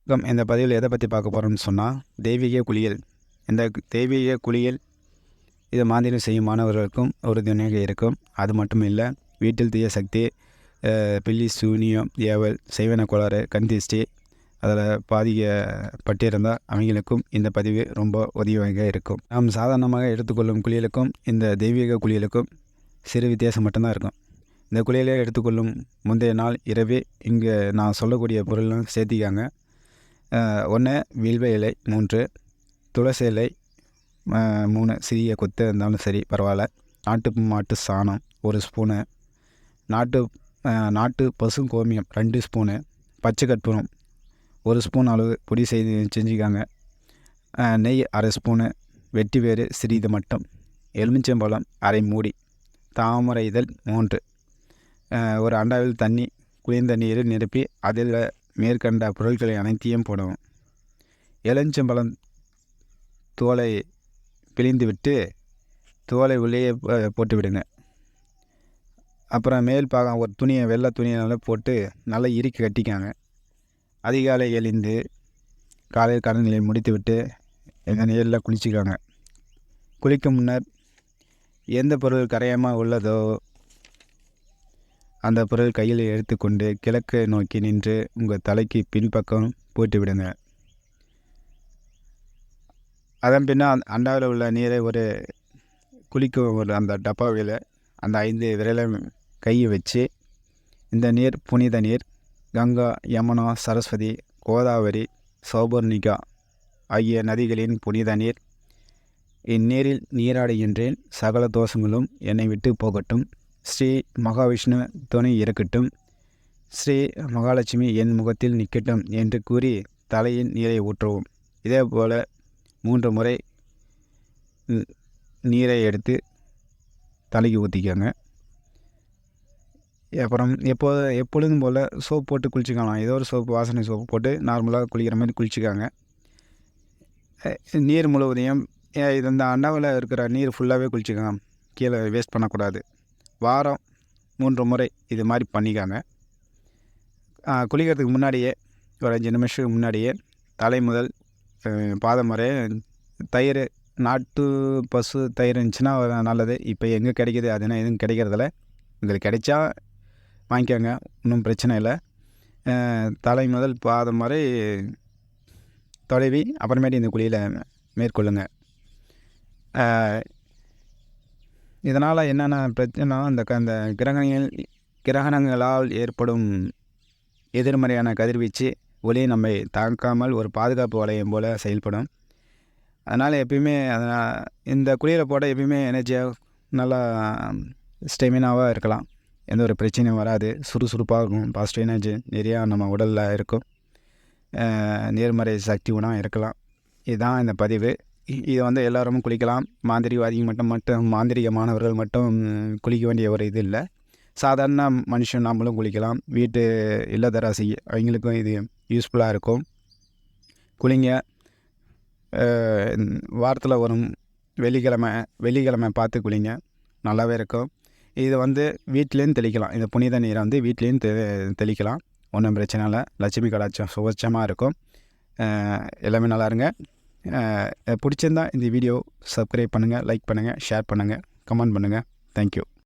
இந்த பதிவில் எதை பற்றி பார்க்க போகிறோம்னு சொன்னால் தெய்வீக குளியல். இந்த தெய்வீக குளியல் இது மாந்திரிகம் செய்யும் மாணவர்களுக்கும் உறுதுணையாக இருக்கும். அது மட்டும் இல்லை, வீட்டில் தீய சக்தி, பில்லி சூனியம், ஏவல், செய்வன கோளாறு, கண் திருஷ்டி அதில் பாதிக்கப்பட்டிருந்தால் அவங்களுக்கும் இந்த பதிவு ரொம்ப உதவியாக இருக்கும். நாம் சாதாரணமாக எடுத்துக்கொள்ளும் குளியலுக்கும் இந்த தெய்வீக குளியலுக்கும் சிறு வித்தியாசம் மட்டும்தான் இருக்கும். இந்த குளியலை எடுத்துக்கொள்ளும் முந்தைய நாள் இரவே இங்கே நான் சொல்லக்கூடிய பொருள்லாம் சேர்த்திக்காங்க. 1 வில்வ இலை 3, துளசி இலை 3, சிறிய கொத்து இருந்தாலும் சரி பரவாயில்ல. நாட்டு மாட்டு சாணம் 1 ஸ்பூனு, நாட்டு பசு கோமியம் 2 ஸ்பூனு, பச்சை கற்பூரம் 1 ஸ்பூன் அளவு பொடி செஞ்சுக்காங்க. நெய் 1/2 ஸ்பூனு, வெட்டி வேறு சிறிது மட்டும், எலுமிச்சம்பழம் 1/2 மூடி, தாமரை இதழ் 3, ஒரு அண்டாவில் தண்ணி குளிர்ந்த நீரில் நிரப்பி அதில் மேற்கண்ட பொருட்களை அனைத்தையும் போடவும். எலுமிச்சம்பழம் தோலை பிழிந்து விட்டு தோலை உள்ளே போட்டு விடுங்க. அப்புறம் மேல் பாகம் ஒரு துணியை, வெள்ளை துணியை நல்லா போட்டு நல்லா இறுக்கி கட்டிக்காங்க. அதிகாலை எழுந்து காலையில் கடன்களை முடித்து விட்டு எங்கள் நீரில் குளிச்சுக்காங்க. குளிக்கும் முன்னர் எந்த பொருள் கரையாமல் உள்ளதோ அந்த பொருள் கையில் எடுத்துக்கொண்டு கிழக்கு நோக்கி நின்று உங்கள் தலைக்கு பின்பக்கம் போட்டு விடுங்க. அதன் பின்னால் அண்டாவில் உள்ள நீரை குளிக்கும் அந்த டப்பாவில் அந்த 5 விரலை கையை வச்சு, இந்த நீர் புனித நீர், கங்கா, யமுனா, சரஸ்வதி, கோதாவரி, சௌபர்ணிகா ஆகிய நதிகளின் புனித நீர். இந்நீரில் நீராடுகின்றேன், சகல தோஷங்களும் என்னை விட்டு போகட்டும், ஸ்ரீ மகாவிஷ்ணு துணை இருக்கட்டும், ஸ்ரீ மகாலட்சுமி என் முகத்தில் நிற்கட்டும் என்று கூறி தலையின் நீரை ஊற்றவும். இதே போல் 3 முறை நீரை எடுத்து தலைக்கு ஊற்றிக்கோங்க. அப்புறம் எப்பொழுதும் போல் சோப்பு போட்டு குளிச்சுக்கலாம். ஏதோ ஒரு சோப்பு, வாசனை சோப்பு போட்டு நார்மலாக குளிக்கிற மாதிரி குளிச்சுக்காங்க. நீர் முழுவதையும் இது இந்த அண்டாவில் இருக்கிற நீர் ஃபுல்லாகவே குளிச்சுக்காங்க, கீழே வேஸ்ட் பண்ணக்கூடாது. வாரம் 3 முறை இது மாதிரி பண்ணிக்காங்க. குளிக்கிறதுக்கு முன்னாடியே ஒரு 5 நிமிஷத்துக்கு முன்னாடியே தலை முதல் பாதம் வரை தயிர், நாட்டு பசு தயிர் இருந்துச்சுன்னா நல்லது. இப்போ எங்கே கிடைக்கிது, அதுனா எதுவும் கிடைக்கிறதில்ல. உங்களுக்கு கிடைச்சா வாங்கிக்கோங்க, ஒன்றும் பிரச்சனை இல்லை. தலை முதல் பாதம் வரை தொலைவி அப்புறமேட்டு இந்த குளியில் மேற்கொள்ளுங்க. இதனால் என்னென்ன பிரச்சனை, அந்த கிரகணங்களால் ஏற்படும் எதிர்மறையான கதிர்வீச்சு ஒளி நம்மை தாக்காமல் ஒரு பாதுகாப்பு வளையம் போல் செயல்படும். அதனால் எப்பயுமே இந்த குளியலை போட எப்பயுமே எனர்ஜியாக நல்லா ஸ்டெமினாவாக இருக்கலாம். எந்த ஒரு பிரச்சனையும் வராது, சுறுசுறுப்பாக இருக்கும், பாசிட்டிவ் எனர்ஜி நிறையா நம்ம உடலில் இருக்கும், நேர்மறை சக்தி குணம் இருக்கலாம். இதுதான் இந்த பதிவு. இது எல்லோரும் குளிக்கலாம். மாந்திரிக மாணவர்கள் மட்டும் குளிக்க வேண்டிய ஒரு இது இல்லை. சாதாரண மனுஷன் நம்மளும் குளிக்கலாம். வீட்டு இல்லத்தரசி அவங்களுக்கும் இது யூஸ்ஃபுல்லாக இருக்கும். குளிங்க. வாரத்தில் வரும் வெள்ளிக்கிழமை பார்த்து குளிங்க, நல்லாவே இருக்கும். இது வீட்டிலேயும் தெளிக்கலாம். இந்த புனித நீரை வீட்லேயும் தெளிக்கலாம், ஒன்றும் பிரச்சனை இல்லை. லட்சுமி கடாட்சம் சுபட்சமாக இருக்கும். எல்லாமே நல்லா இருங்க. பிடிச்சிருந்தா இந்த வீடியோ சப்ஸ்கிரைப் பண்ணுங்கள், லைக் பண்ணுங்கள், ஷேர் பண்ணுங்கள், கமெண்ட் பண்ணுங்கள். தேங்க்யூ.